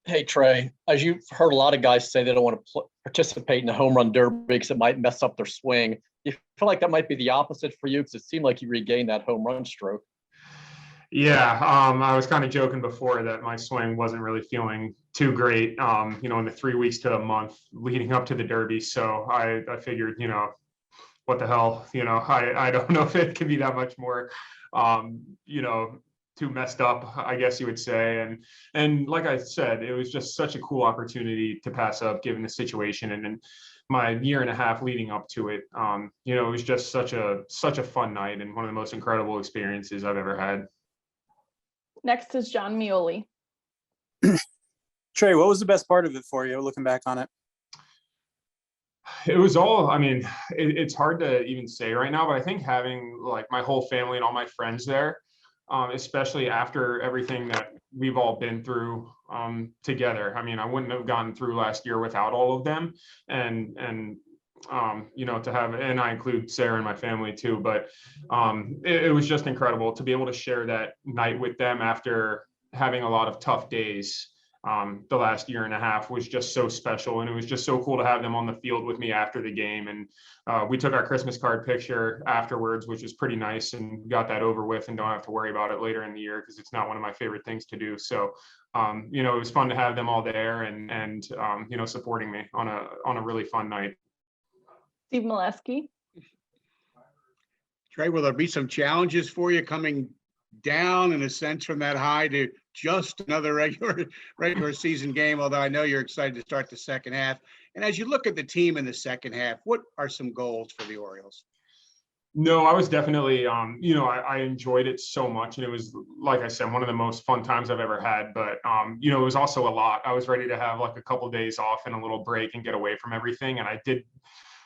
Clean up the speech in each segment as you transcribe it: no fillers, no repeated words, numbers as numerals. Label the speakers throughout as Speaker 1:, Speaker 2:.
Speaker 1: Hey Trey, as you've heard a lot of guys say they don't want to participate in the home run derby because it might mess up their swing. You feel like that might be the opposite for you because it seemed like you regained that home run stroke.
Speaker 2: Yeah, I was kind of joking before that my swing wasn't really feeling too great, in the 3 weeks to a month leading up to the Derby. So I figured, what the hell, I don't know if it can be that much more, um, you know, too messed up, I guess you would say. And like I said, it was just such a cool opportunity to pass up given the situation. And my year and a half leading up to it, it was just such a fun night and one of the most incredible experiences I've ever had.
Speaker 3: Next is John Mioli.
Speaker 4: Trey, what was the best part of it for you, looking back on it?
Speaker 2: It was all, I mean, it's hard to even say right now, but I think having like my whole family and all my friends there, especially after everything that we've all been through together. I mean, I wouldn't have gotten through last year without all of them. To have, and I include Sarah and my family too, but it was just incredible to be able to share that night with them after having a lot of tough days. The last year and a half was just so special, and it was just so cool to have them on the field with me after the game. And we took our Christmas card picture afterwards, which was pretty nice, and got that over with and don't have to worry about it later in the year because it's not one of my favorite things to do. So it was fun to have them all there and supporting me on a really fun night.
Speaker 3: Steve Molesky.
Speaker 5: Trey, will there be some challenges for you coming down in a sense from that high to just another regular season game? Although I know you're excited to start the second half. And as you look at the team in the second half, what are some goals for the Orioles?
Speaker 2: No, I was definitely, I enjoyed it so much. And it was, like I said, one of the most fun times I've ever had. But, it was also a lot. I was ready to have like a couple of days off and a little break and get away from everything. And I did,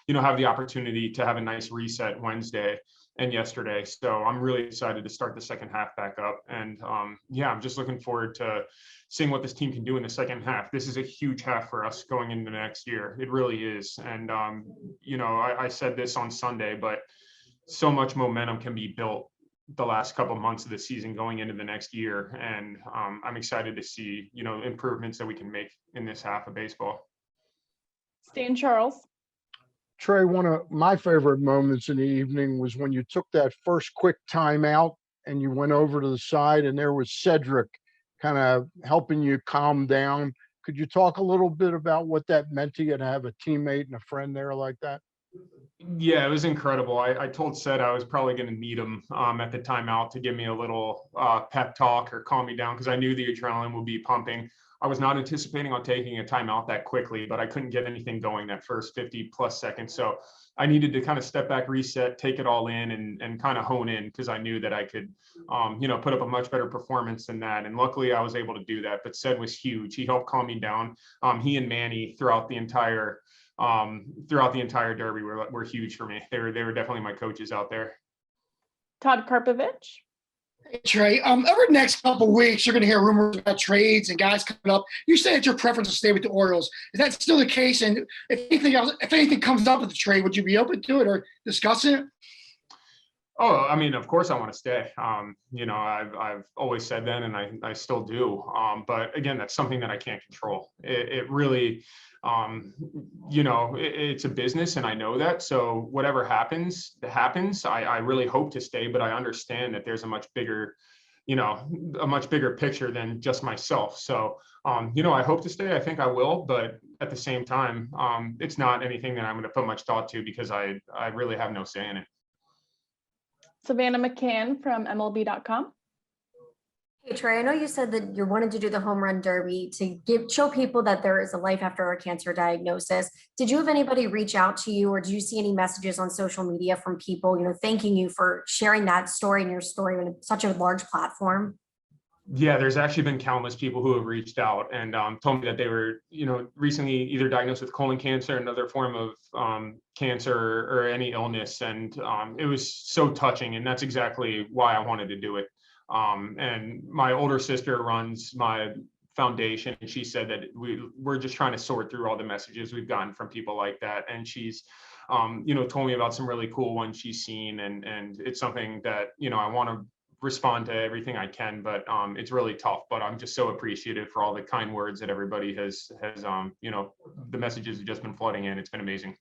Speaker 2: have the opportunity to have a nice reset Wednesday and yesterday. So I'm really excited to start the second half back up. And I'm just looking forward to seeing what this team can do in the second half. This is a huge half for us going into next year. It really is. And, I said this on Sunday, but so much momentum can be built the last couple of months of the season going into the next year. And I'm excited to see, improvements that we can make in this half of baseball.
Speaker 3: Stan Charles.
Speaker 6: Trey, one of my favorite moments in the evening was when you took that first quick timeout and you went over to the side and there was Cedric kind of helping you calm down. Could you talk a little bit about what that meant to you to have a teammate and a friend there like that?
Speaker 2: Yeah, it was incredible. I told Ced I was probably going to need him at the timeout to give me a little pep talk or calm me down because I knew the adrenaline would be pumping. I was not anticipating on taking a timeout that quickly, but I couldn't get anything going that first 50 plus seconds. So I needed to kind of step back, reset, take it all in and kind of hone in because I knew that I could, put up a much better performance than that. And luckily I was able to do that, but Ced was huge. He helped calm me down. He and Manny throughout the entire Derby were huge for me. They were definitely my coaches out there.
Speaker 3: Todd Karpovich.
Speaker 7: Hey, Trey, over the next couple of weeks, you're going to hear rumors about trades and guys coming up. You say it's your preference to stay with the Orioles. Is that still the case? And if anything comes up with the trade, would you be open to it or discussing it?
Speaker 2: Oh, I mean, of course I want to stay. I've always said that, and I still do. But again, that's something that I can't control. It really, it's a business, and I know that. So whatever happens. I really hope to stay, but I understand that there's a much bigger picture than just myself. So, I hope to stay. I think I will, but at the same time, it's not anything that I'm going to put much thought to because I really have no say in it.
Speaker 3: Savannah McCann from MLB.com.
Speaker 8: Hey Trey, I know you said that you wanted to do the home run derby to show people that there is a life after a cancer diagnosis. Did you have anybody reach out to you, or did you see any messages on social media from people, thanking you for sharing that story and your story on such a large platform?
Speaker 2: Yeah, there's actually been countless people who have reached out and told me that they were, recently either diagnosed with colon cancer, another form of cancer, or any illness. And it was so touching. And that's exactly why I wanted to do it. And my older sister runs my foundation, and she said that we're just trying to sort through all the messages we've gotten from people like that. And she's, told me about some really cool ones she's seen. And it's something that, I want to respond to everything I can, but it's really tough. But I'm just so appreciative for all the kind words that everybody has the messages have just been flooding in. It's been amazing.